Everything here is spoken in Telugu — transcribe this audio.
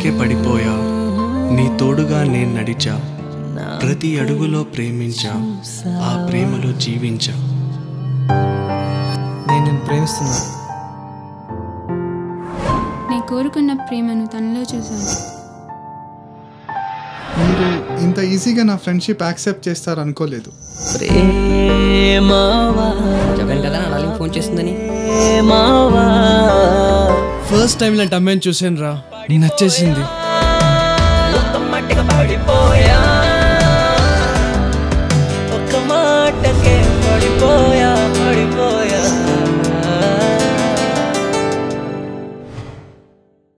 అందుకే పడిపోయా నీ తోడుగా నేను నడిచా ప్రతి అడుగులో ప్రేమించా ఆ ప్రేమలో జీవించా నేను ప్రేమిస్తున్నా నేను కోరుకున్న ప్రేమను తనలో చూశాను మీరు ఇంత ఈజీగా నా ఫ్రెండ్షిప్ యాక్సెప్ట్ చేస్తారు అనుకోలేదు చెప్పాను కదా నా ఫోన్ చేస్తుందని ఫస్ట్ టైం ఇలాంటి అమ్మాయిని చూసాను రా నేను నచ్చేసింది ఒక మాటకే పడిపోయా